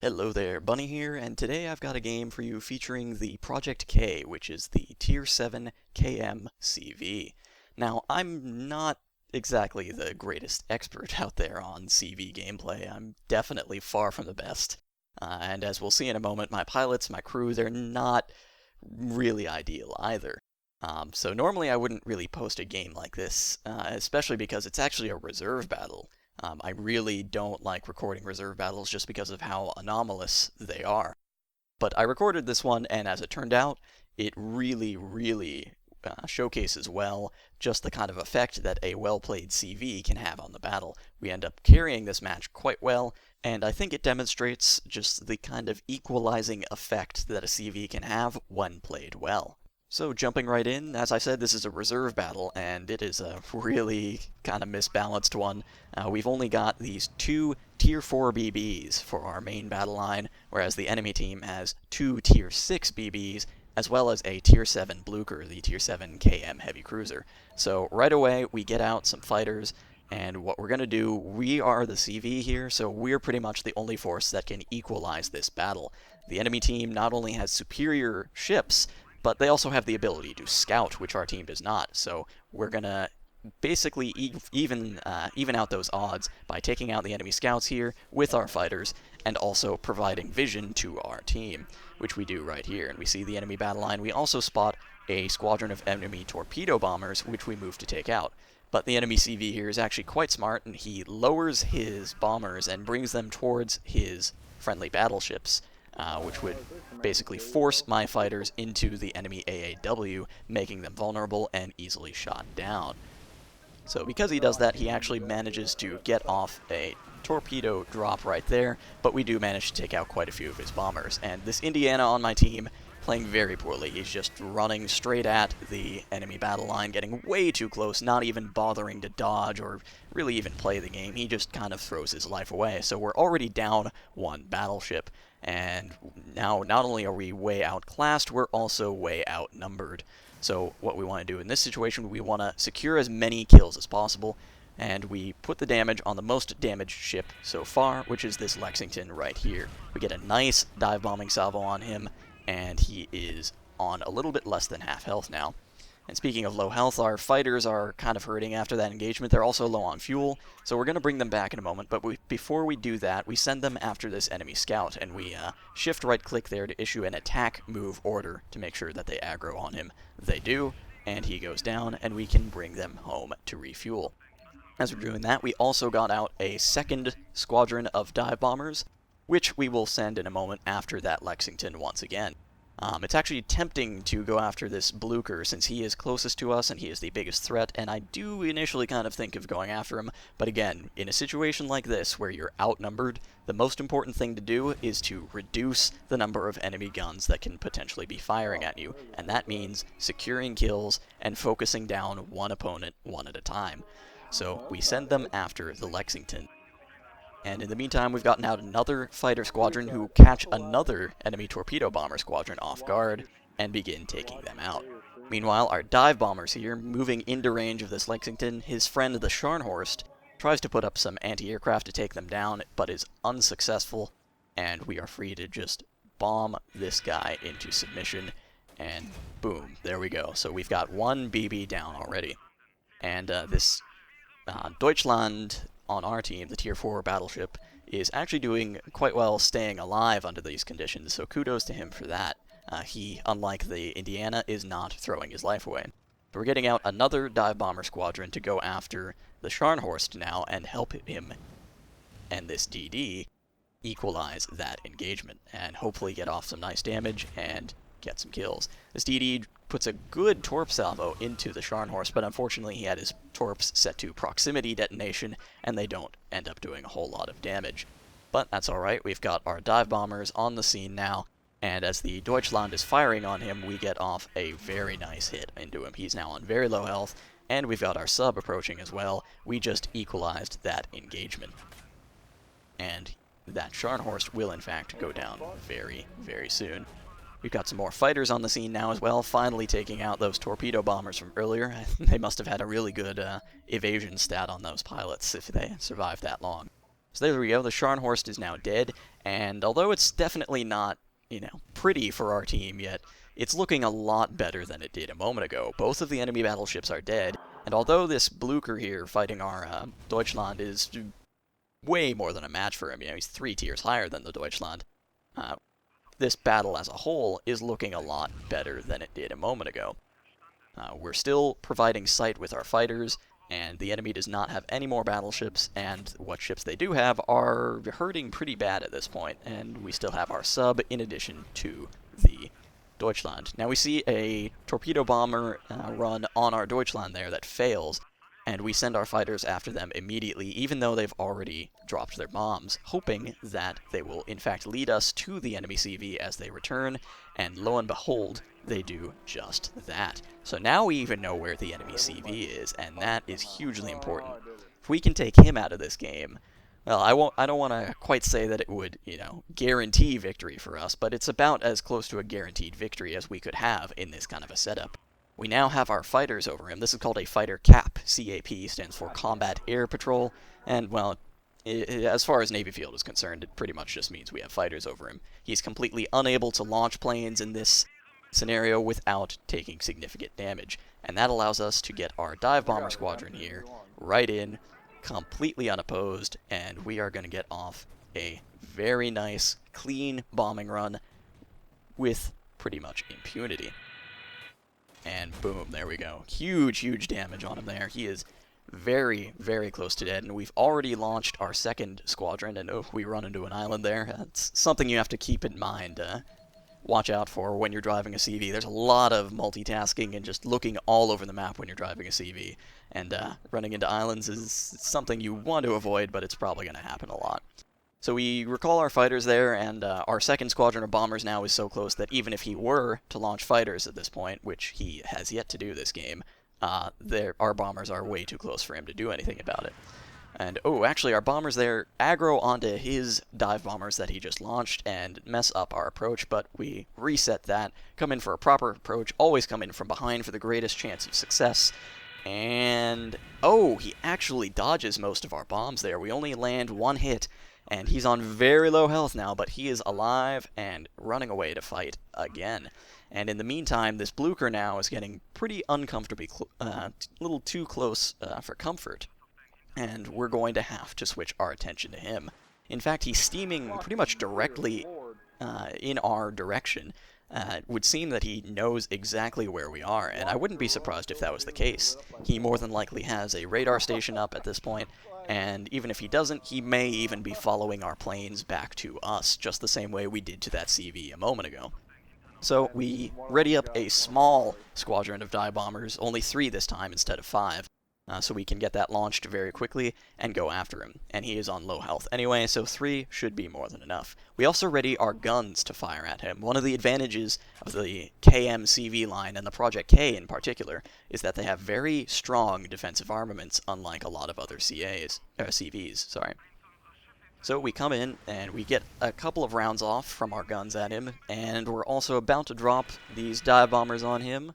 Hello there, Bunny here, and today I've got a game for you featuring the Project K, which is the Tier VII KM CV. Now, I'm not exactly the greatest expert out there on CV gameplay. I'm definitely far from the best. And as we'll see in a moment, my pilots, my crew, they're not really ideal either. So normally I wouldn't really post a game like this, especially because it's actually a reserve battle. I really don't like recording reserve battles just because of how anomalous they are. But I recorded this one, and as it turned out, it really showcases well just the kind of effect that a well-played CV can have on the battle. We end up carrying this match quite well, and I think it demonstrates just the kind of equalizing effect that a CV can have when played well. So jumping right in, as I said, this is a reserve battle, and it is a really kind of misbalanced one. We've only got these two Tier 4 BBs for our main battle line, whereas the enemy team has two Tier 6 BBs, as well as a Tier 7 Blucher, the Tier 7 KM heavy cruiser. So right away, we get out some fighters, and what we're going to do, we are the CV here, so we're pretty much the only force that can equalize this battle. The enemy team not only has superior ships, but they also have the ability to scout, which our team does not. So we're gonna basically even out those odds by taking out the enemy scouts here with our fighters, and also providing vision to our team, which we do right here. And we see the enemy battle line. We also spot a squadron of enemy torpedo bombers, which we move to take out. But the enemy CV here is actually quite smart, and he lowers his bombers and brings them towards his friendly battleships, which would basically force my fighters into the enemy AAW, making them vulnerable and easily shot down. So because he does that, he actually manages to get off a torpedo drop right there, but we do manage to take out quite a few of his bombers. And this Indiana on my team, playing very poorly. He's just running straight at the enemy battle line, getting way too close, not even bothering to dodge or really even play the game. He just kind of throws his life away. So we're already down one battleship, and now not only are we way outclassed, we're also way outnumbered. So what we want to do in this situation, we want to secure as many kills as possible, and we put the damage on the most damaged ship so far, which is this Lexington right here. We get a nice dive bombing salvo on him, and he is on a little bit less than half health now. And speaking of low health, our fighters are kind of hurting after that engagement. They're also low on fuel, so we're going to bring them back in a moment. But before we do that, we send them after this enemy scout, and we shift right-click there to issue an attack move order to make sure that they aggro on him. They do, and he goes down, and we can bring them home to refuel. As we're doing that, we also got out a second squadron of dive bombers, which we will send in a moment after that Lexington once again. It's actually tempting to go after this Blucher since he is closest to us and he is the biggest threat, and I do initially kind of think of going after him, but again, in a situation like this where you're outnumbered, the most important thing to do is to reduce the number of enemy guns that can potentially be firing at you, and that means securing kills and focusing down one opponent one at a time. So we send them after the Lexington. And in the meantime, we've gotten out another fighter squadron who catch another enemy torpedo bomber squadron off guard and begin taking them out. Meanwhile, our dive bombers here, moving into range of this Lexington, his friend the Scharnhorst tries to put up some anti-aircraft to take them down, but is unsuccessful, and we are free to just bomb this guy into submission, and boom, there we go. So we've got one BB down already. And this Deutschland on our team, the Tier 4 battleship, is actually doing quite well staying alive under these conditions, so kudos to him for that. He, unlike the Indiana, is not throwing his life away. So we're getting out another dive bomber squadron to go after the Scharnhorst now and help him and this DD equalize that engagement and hopefully get off some nice damage and get some kills. This DD puts a good torp salvo into the Scharnhorst, but unfortunately he had his torps set to proximity detonation, and they don't end up doing a whole lot of damage. But that's alright, we've got our dive bombers on the scene now, and as the Deutschland is firing on him, we get off a very nice hit into him. He's now on very low health, and we've got our sub approaching as well. We just equalized that engagement. And that Scharnhorst will in fact go down very, very soon. We've got some more fighters on the scene now as well, finally taking out those torpedo bombers from earlier. They must have had a really good evasion stat on those pilots if they survived that long. So there we go, the Scharnhorst is now dead, and although it's definitely not, pretty for our team yet, it's looking a lot better than it did a moment ago. Both of the enemy battleships are dead, and although this Blucher here fighting our Deutschland is way more than a match for him, he's 3 tiers higher than the Deutschland, this battle as a whole is looking a lot better than it did a moment ago. We're still providing sight with our fighters, and the enemy does not have any more battleships, and what ships they do have are hurting pretty bad at this point, and we still have our sub in addition to the Deutschland. Now we see a torpedo bomber run on our Deutschland there that fails, and we send our fighters after them immediately, even though they've already dropped their bombs, hoping that they will in fact lead us to the enemy CV as they return, and lo and behold, they do just that. So now we even know where the enemy CV is, and that is hugely important. If we can take him out of this game, well, I don't want to quite say that it would, guarantee victory for us, but it's about as close to a guaranteed victory as we could have in this kind of a setup. We now have our fighters over him. This is called a fighter CAP. CAP stands for Combat Air Patrol, and, well, as far as NavyField is concerned, it pretty much just means we have fighters over him. He's completely unable to launch planes in this scenario without taking significant damage, and that allows us to get our dive bomber squadron here right in, completely unopposed, and we are going to get off a very nice, clean bombing run with pretty much impunity. And boom, there we go. Huge, huge damage on him there. He is very, very close to dead, and we've already launched our second squadron, and we run into an island there. That's something you have to keep in mind. Watch out for when you're driving a CV. There's a lot of multitasking and just looking all over the map when you're driving a CV, and running into islands is something you want to avoid, but it's probably going to happen a lot. So we recall our fighters there, and our second squadron of bombers now is so close that even if he were to launch fighters at this point, which he has yet to do this game, our bombers are way too close for him to do anything about it. And, oh, actually, our bombers there aggro onto his dive bombers that he just launched and mess up our approach, but we reset that, come in for a proper approach, always come in from behind for the greatest chance of success. And, oh, he actually dodges most of our bombs there. We only land one hit, and he's on very low health now, but he is alive and running away to fight again. And in the meantime, this Blucher now is getting pretty uncomfortably a little too close for comfort, and we're going to have to switch our attention to him. In fact, he's steaming pretty much directly in our direction. It would seem that he knows exactly where we are, and I wouldn't be surprised if that was the case. He more than likely has a radar station up at this point, and even if he doesn't, he may even be following our planes back to us, just the same way we did to that CV a moment ago. So we ready up a small squadron of dive bombers, only 3 this time instead of 5, so we can get that launched very quickly and go after him. And he is on low health anyway, so 3 should be more than enough. We also ready our guns to fire at him. One of the advantages of the KM CV line, and the Project K in particular, is that they have very strong defensive armaments, unlike a lot of other CVs. So we come in, and we get a couple of rounds off from our guns at him, and we're also about to drop these dive bombers on him.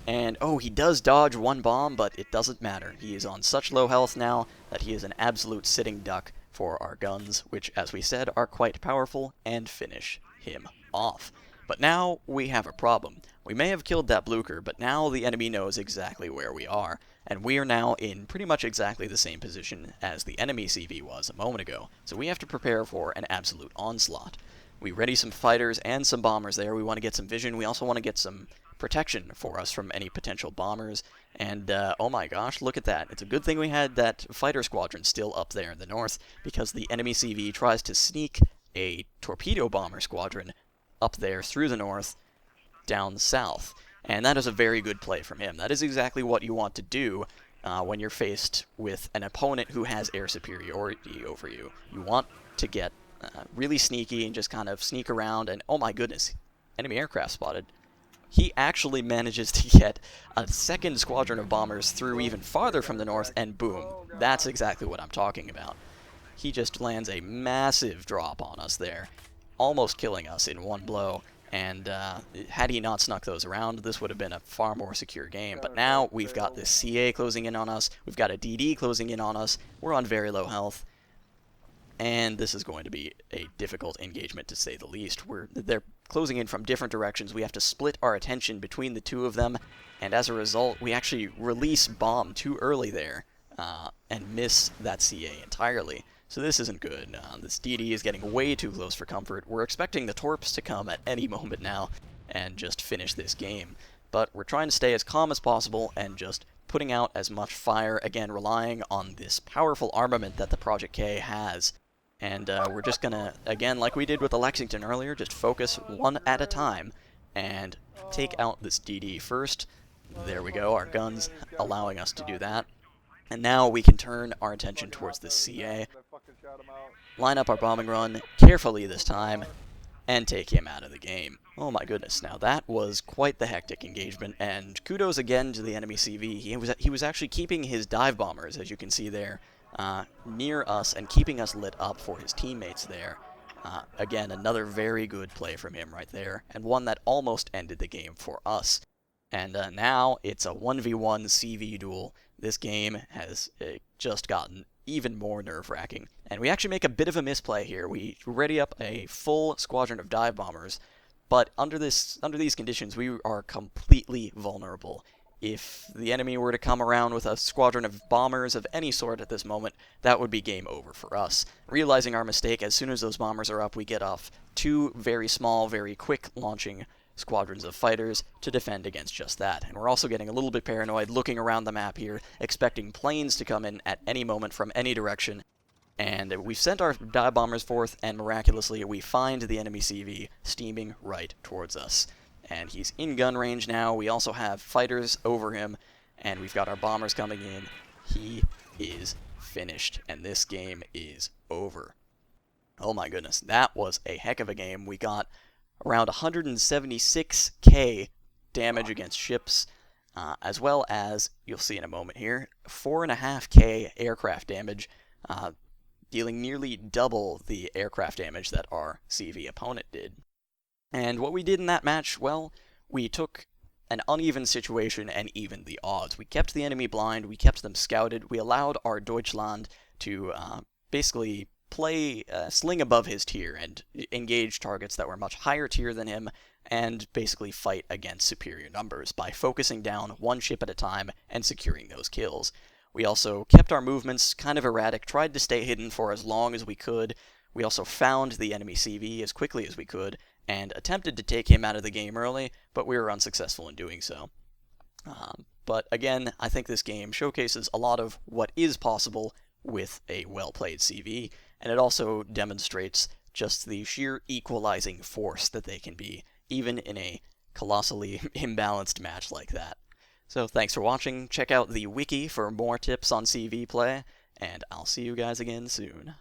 And, oh, he does dodge one bomb, but it doesn't matter. He is on such low health now that he is an absolute sitting duck for our guns, which, as we said, are quite powerful, and finish him off. But now we have a problem. We may have killed that Blucher, but now the enemy knows exactly where we are, and we are now in pretty much exactly the same position as the enemy CV was a moment ago, so we have to prepare for an absolute onslaught. We ready some fighters and some bombers there. We want to get some vision. We also want to get some protection for us from any potential bombers, and oh my gosh, look at that. It's a good thing we had that fighter squadron still up there in the north, because the enemy CV tries to sneak a torpedo bomber squadron up there through the north, down south, and that is a very good play from him. That is exactly what you want to do when you're faced with an opponent who has air superiority over you. You want to get really sneaky and just kind of sneak around, and oh my goodness, enemy aircraft spotted. He actually manages to get a second squadron of bombers through even farther from the north, and boom, that's exactly what I'm talking about. He just lands a massive drop on us there, almost killing us in one blow, and had he not snuck those around, this would have been a far more secure game. But now we've got this CA closing in on us, we've got a DD closing in on us, we're on very low health. and this is going to be a difficult engagement to say the least. They're closing in from different directions. We have to split our attention between the two of them, and as a result, we actually release bomb too early there and miss that CA entirely. So this isn't good. This DD is getting way too close for comfort. We're expecting the torps to come at any moment now and just finish this game. But we're trying to stay as calm as possible and just putting out as much fire, again, relying on this powerful armament that the Project K has. And we're just gonna, again, like we did with the Lexington earlier, just focus one at a time and take out this DD first. There we go, our guns allowing us to do that. And now we can turn our attention towards this CA, line up our bombing run carefully this time, and take him out of the game. Oh my goodness, now that was quite the hectic engagement, and kudos again to the enemy CV. He was actually keeping his dive bombers, as you can see there, near us and keeping us lit up for his teammates there. Again, another very good play from him right there, and one that almost ended the game for us. And now it's a 1v1 CV duel. This game has just gotten even more nerve-wracking. And we actually make a bit of a misplay here. We ready up a full squadron of dive bombers, but under these conditions, we are completely vulnerable. If the enemy were to come around with a squadron of bombers of any sort at this moment, that would be game over for us. Realizing our mistake, as soon as those bombers are up, we get off two very small, very quick launching squadrons of fighters to defend against just that. And we're also getting a little bit paranoid, looking around the map here, expecting planes to come in at any moment from any direction. And we've sent our dive bombers forth, and miraculously we find the enemy CV steaming right towards us. And he's in gun range now. We also have fighters over him, and we've got our bombers coming in. He is finished, and this game is over. Oh my goodness, that was a heck of a game. We got around 176k damage against ships, as well as, you'll see in a moment here, 4.5k aircraft damage, dealing nearly double the aircraft damage that our CV opponent did. And what we did in that match, well, we took an uneven situation and evened the odds. We kept the enemy blind, we kept them scouted, we allowed our Deutschland to basically play sling above his tier and engage targets that were much higher tier than him, and basically fight against superior numbers by focusing down one ship at a time and securing those kills. We also kept our movements kind of erratic, tried to stay hidden for as long as we could. We also found the enemy CV as quickly as we could, and attempted to take him out of the game early, but we were unsuccessful in doing so. But again, I think this game showcases a lot of what is possible with a well-played CV, and it also demonstrates just the sheer equalizing force that they can be, even in a colossally imbalanced match like that. So thanks for watching, check out the wiki for more tips on CV play, and I'll see you guys again soon.